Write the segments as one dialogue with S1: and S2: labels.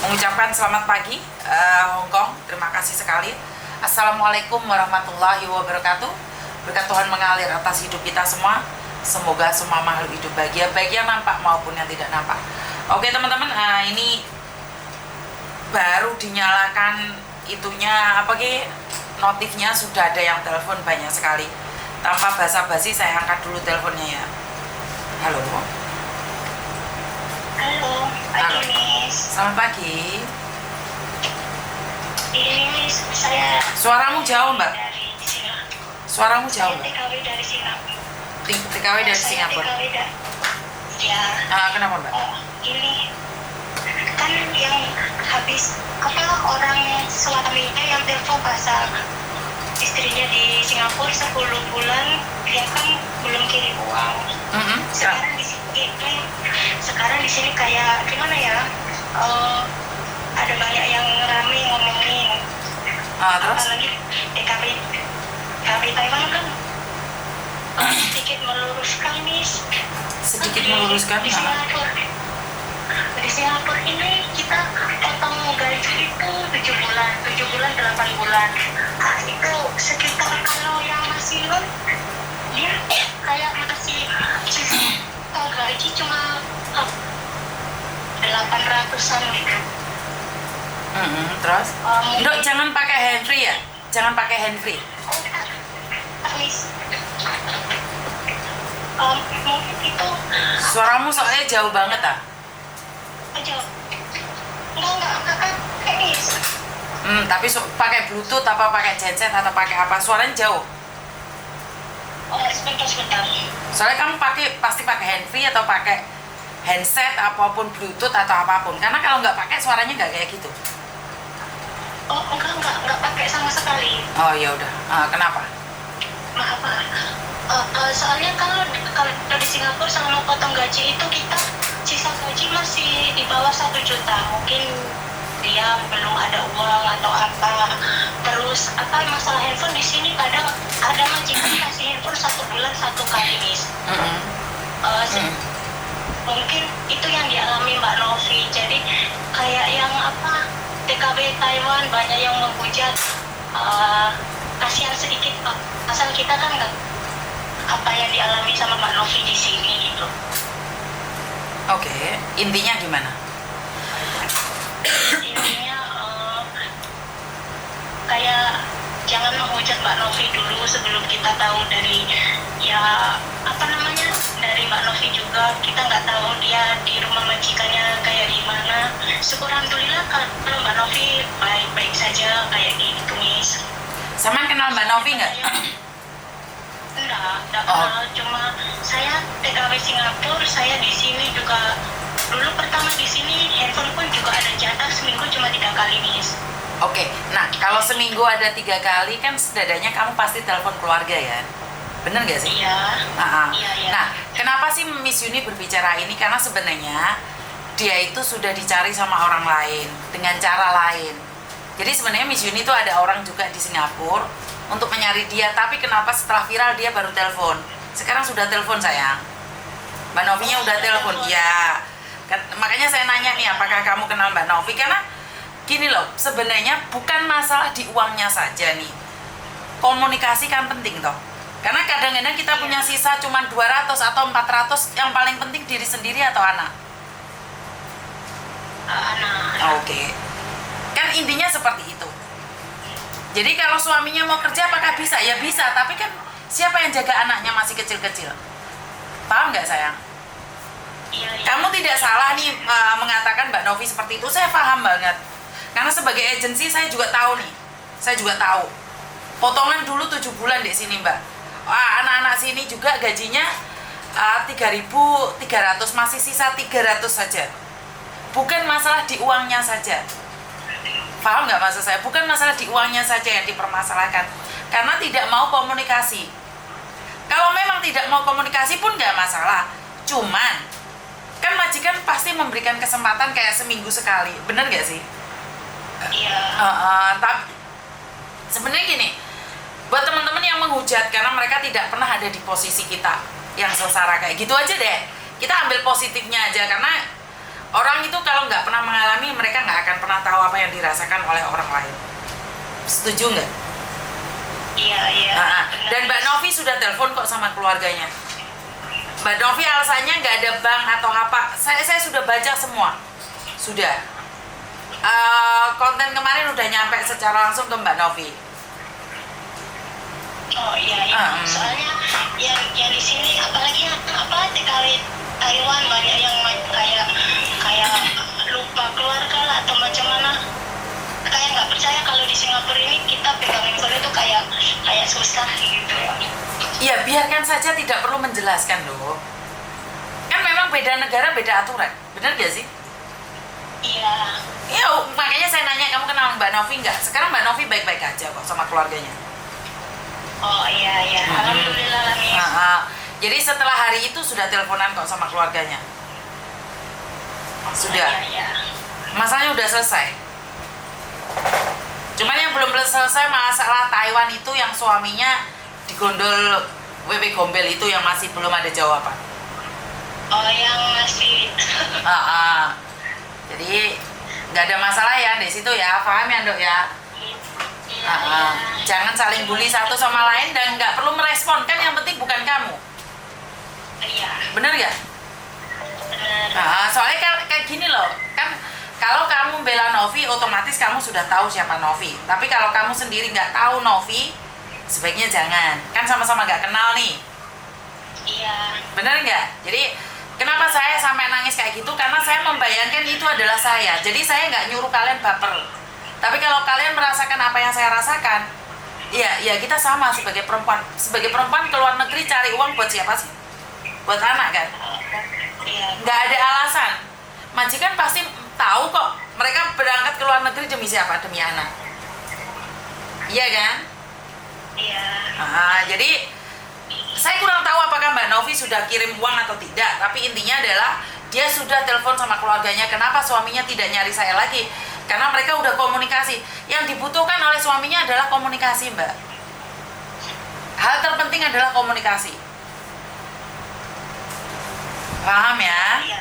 S1: mengucapkan selamat pagi Hong Kong. Terima kasih sekali. Assalamualaikum warahmatullahi wabarakatuh. Berkat Tuhan mengalir atas hidup kita semua. Semoga semua makhluk hidup bahagia, baik yang nampak maupun yang tidak nampak. Oke teman-teman, ini baru dinyalakan itunya notifnya, sudah ada yang telepon banyak sekali. Tanpa basa-basi saya angkat dulu teleponnya ya. Halo.
S2: Halo, pagi Miss.
S1: Selamat pagi.
S2: Ini Miss, saya
S1: Suaramu jauh Mbak.
S2: dari Singapura.
S1: Suaramu jauh
S2: Saya
S1: Mbak.
S2: TKW dari Singapura.
S1: TKW dari Singapura.
S2: TKW ya.
S1: Kenapa Mbak?
S2: Ini kan yang habis orang suaminya yang telepon pasang istrinya di Singapura 10 bulan, dia kan belum kirim uang. Sekarang di sini kayak gimana ya? Ada banyak yang rame ngomongin.
S1: Terus?
S2: Apalagi TKW Taiwan kan sedikit meluruskan Miss.
S1: Sedikit meluruskan.
S2: Di Singapura ini kita potong gaji itu 7 bulan 8 bulan. Itu sekitar kalau yang masih dia kayak masih gaji cuma 800-an gitu.
S1: Terus? Dok, jangan pakai handfree ya? Jangan pakai handfree.
S2: Miss, mungkin itu
S1: Suaramu soalnya jauh banget
S2: aja. Enggak, Miss.
S1: Tapi pakai bluetooth apa pakai genset atau pakai apa? Suaranya jauh.
S2: Sebentar.
S1: Soalnya kamu pasti pakai handfree atau pakai handset apapun bluetooth atau apapun. Karena kalau nggak pakai suaranya nggak kayak gitu.
S2: Enggak pakai sama sekali.
S1: Oh ya udah. Kenapa?
S2: Maaf, soalnya kalau di Singapura selama potong gaji itu kita sisa gaji masih di bawah 1 juta. Mungkin dia belum ada uang atau apa. Terus masalah handphone di sini kadang ada majikan kasih handphone 1 bulan 1 kali Miss. Mungkin itu yang dialami Mbak Novi. Jadi kayak yang TKW Taiwan banyak yang menghujat. Kasihan sedikit Pak. Asal kita kan nggak apa yang dialami sama Mbak Novi di sini gitu.
S1: Oke, intinya gimana?
S2: Intinya kayak jangan menghujat Mbak Novi dulu sebelum kita tahu dari dari Mbak Novi juga. Kita nggak tahu dia di rumah majikannya kayak gimana. Syukur alhamdulillah kalau Mbak Novi baik-baik saja kayak gitu Miss.
S1: Sama kenal Mbak Novi nggak?
S2: Enggak kenal. Cuma saya TKW Singapura, saya di sini juga dulu pertama di sini handphone pun juga ada jatah seminggu cuma 3 kali Miss.
S1: Oke, nah kalau seminggu ada 3 kali kan setidaknya kamu pasti telepon keluarga ya? Bener nggak sih?
S2: Iya. Iya.
S1: Nah, kenapa sih Miss Yuni berbicara ini? Karena sebenarnya dia itu sudah dicari sama orang lain dengan cara lain. Jadi sebenarnya Miss Yuni itu ada orang juga di Singapura untuk menyari dia, tapi kenapa setelah viral dia baru telepon? Sekarang sudah telepon sayang. Mbak Novinya udah telepon, iya. Makanya saya nanya nih, apakah kamu kenal Mbak Novi? Karena gini loh, sebenarnya bukan masalah di uangnya saja nih. Komunikasi kan penting toh. Karena kadang-kadang kita punya sisa cuma 200 atau 400, yang paling penting diri sendiri atau anak?
S2: Anak.
S1: Oke. Kan intinya seperti itu. Jadi kalau suaminya mau kerja apakah bisa? Ya bisa, tapi kan siapa yang jaga anaknya masih kecil-kecil? Paham nggak sayang?
S2: Iya.
S1: Kamu tidak salah nih mengatakan Mbak Novi seperti itu, saya paham banget. Karena sebagai agensi saya juga tahu nih. Saya juga tahu. Potongan dulu 7 bulan di sini Mbak. Anak-anak sini juga gajinya 3.300, masih sisa 300 saja. Bukan masalah di uangnya saja. Paham nggak maksud saya? Bukan masalah di uangnya saja yang dipermasalahkan. Karena tidak mau komunikasi. Kalau memang tidak mau komunikasi pun nggak masalah. Cuman, kan majikan pasti memberikan kesempatan kayak seminggu sekali. Bener nggak sih?
S2: Iya.
S1: Tapi sebenarnya gini, buat teman-teman yang menghujat karena mereka tidak pernah ada di posisi kita yang sengsara kayak gitu aja deh. Kita ambil positifnya aja, karena orang itu kalau nggak pernah mengalami, mereka nggak akan apa yang dirasakan oleh orang lain. Setuju nggak?
S2: Iya, iya.
S1: Dan Mbak Novi sudah telepon kok sama keluarganya. Mbak Novi alasannya nggak ada bank atau apa. Saya sudah baca semua. Sudah. Konten kemarin udah nyampe secara langsung ke Mbak Novi.
S2: Oh iya, iya. Soalnya yang di sini apalagi apa TKW Taiwan banyak yang kayak lupa keluarga lah atau macam mana. Kayak nggak percaya kalau di Singapura ini kita pegang handphone itu kayak susah gitu.
S1: Ya biarkan saja, tidak perlu menjelaskan loh. Kan memang beda negara beda aturan, benar gak sih?
S2: Iya.
S1: Ya makanya saya nanya, kamu kenal Mbak Novi nggak? Sekarang Mbak Novi baik-baik aja kok sama keluarganya.
S2: Oh iya, iya. Alhamdulillah lah nih.
S1: Jadi setelah hari itu sudah teleponan kok sama keluarganya. Sudah.
S2: Iya, iya.
S1: Masalahnya udah selesai. Cuman yang belum selesai masalah Taiwan itu yang suaminya digondol WP Gombel itu yang masih belum ada jawaban.
S2: Oh yang masih.
S1: Jadi nggak ada masalah ya di situ ya, paham ya Dok ya?
S2: Iya.
S1: Jangan saling bully satu sama lain dan nggak perlu merespon, kan yang penting bukan kamu.
S2: Iya.
S1: Bener ya?
S2: Benar.
S1: Soalnya kayak gini loh, kan kalau kamu bela Novi, otomatis kamu sudah tahu siapa Novi. Tapi kalau kamu sendiri nggak tahu Novi, sebaiknya jangan. Kan sama-sama nggak kenal nih.
S2: Iya.
S1: Bener nggak? Jadi kenapa saya sampai nangis kayak gitu? Karena saya membayangkan itu adalah saya. Jadi saya nggak nyuruh kalian baper. Tapi kalau kalian merasakan apa yang saya rasakan, ya kita sama sebagai perempuan. Sebagai perempuan ke luar negeri cari uang buat siapa sih? Buat anak kan?
S2: Iya.
S1: Nggak ada alasan. Majikan pasti tahu kok mereka berangkat ke luar negeri demi siapa? Demi anak. Iya kan?
S2: Iya.
S1: Jadi saya kurang tahu apakah Mbak Novi sudah kirim uang atau tidak. Tapi intinya adalah dia sudah telepon sama keluarganya. Kenapa suaminya tidak nyari saya lagi? Karena mereka udah komunikasi. Yang dibutuhkan oleh suaminya adalah komunikasi, Mbak. Hal terpenting adalah komunikasi. Paham ya?
S2: Iya.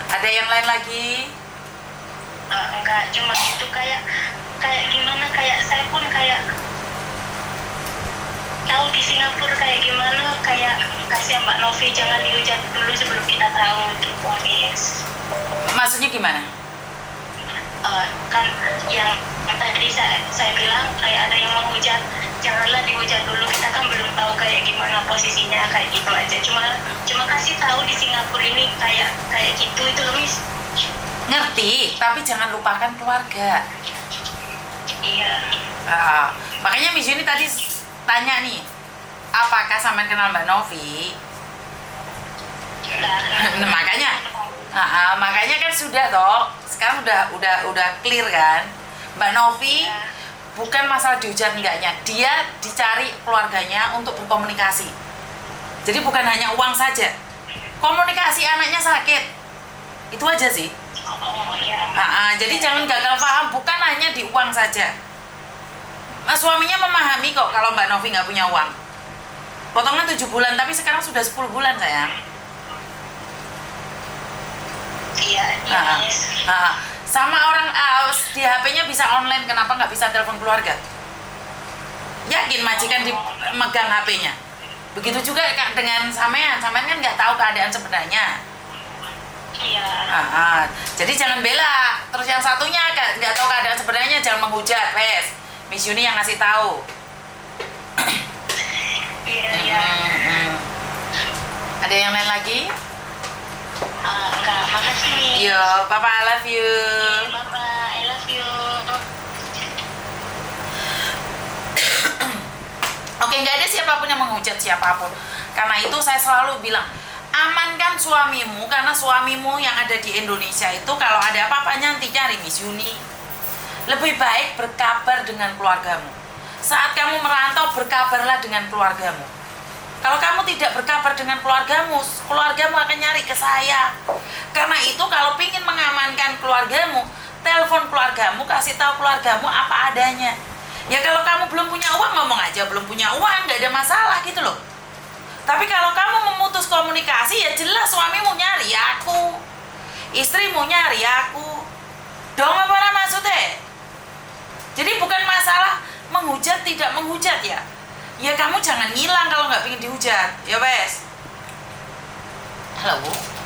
S1: Ada yang lain lagi?
S2: Enggak, cuma itu kayak gimana, kayak saya pun kayak tahu di Singapura kayak gimana, kayak kasih Mbak Novi jangan dihujat dulu sebelum kita tahu untuk polis.
S1: Maksudnya gimana?
S2: Kan yang tadi saya bilang kayak ada yang menghujat, janganlah dihujat dulu, kita kan belum tahu kayak gimana posisinya, kayak gitu aja. Cuma kasih tahu di Singapura ini kayak gitu itu loh, Miss.
S1: Ngerti, tapi jangan lupakan keluarga.
S2: Iya.
S1: Makanya Miss Yuni tadi tanya nih, apakah sampean kenal Mbak Novi? Makanya kan sudah toh. Sekarang udah clear kan? Mbak Novi bukan masalah dihujat enggaknya, dia dicari keluarganya untuk berkomunikasi. Jadi bukan hanya uang saja. Komunikasi anaknya sakit. Itu aja sih.
S2: Oh iya.
S1: Jadi jangan gagal paham, bukan hanya di uang saja. Suaminya memahami kok kalau Mbak Novi nggak punya uang. Potongan 7 bulan, tapi sekarang sudah 10 bulan sayang.
S2: Iya.
S1: Sama orang di HP-nya bisa online, kenapa nggak bisa telepon keluarga? Yakin majikan megang HP-nya? Begitu juga dengan sampean kan nggak tahu keadaan sebenarnya.
S2: Iya.
S1: Jadi jangan bela. Terus yang satunya nggak tahu keadaan sebenarnya, jangan menghujat, wes. Miss Yuni yang ngasih tahu.
S2: Iya.
S1: Ada yang lain lagi?
S2: Enggak, makasih nih.
S1: Yo, Papa I love you.
S2: Papa, I love you.
S1: Oke, nggak ada siapapun yang menghujat siapapun. Karena itu saya selalu bilang, amankan suamimu, karena suamimu yang ada di Indonesia itu kalau ada apa-apa nanti cari Miss Yuni. Lebih baik berkabar dengan keluargamu. Saat kamu merantau, berkabarlah dengan keluargamu. Kalau kamu tidak berkabar dengan keluargamu akan nyari ke saya. Karena itu kalau ingin mengamankan keluargamu, telepon keluargamu, kasih tahu keluargamu apa adanya. Ya kalau kamu belum punya uang, ngomong aja belum punya uang, nggak ada masalah gitu loh. Tapi kalau kamu memutus komunikasi, ya jelas suamimu nyari aku, istrimu nyari aku. dong apa maksudnya? Jadi bukan masalah menghujat tidak menghujat ya. Ya kamu jangan ngilang kalau nggak pengen dihujat, ya wes. Halo.